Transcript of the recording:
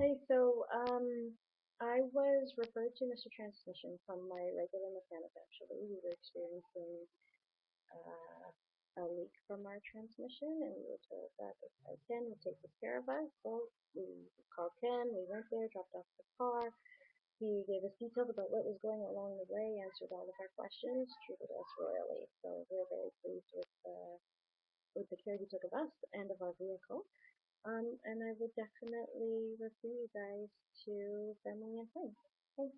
Hey, I was referred to Mr. Transmission from my regular mechanic actually. We were experiencing a leak from our transmission and we were told that Ken would take care of us. So we called Ken, we went there, dropped off the car. He gave us details about what was going along the way, answered all of our questions, treated us royally. So we're very pleased with the care he took of us and of our vehicle. And I would definitely refer you guys to family and friends. Thanks.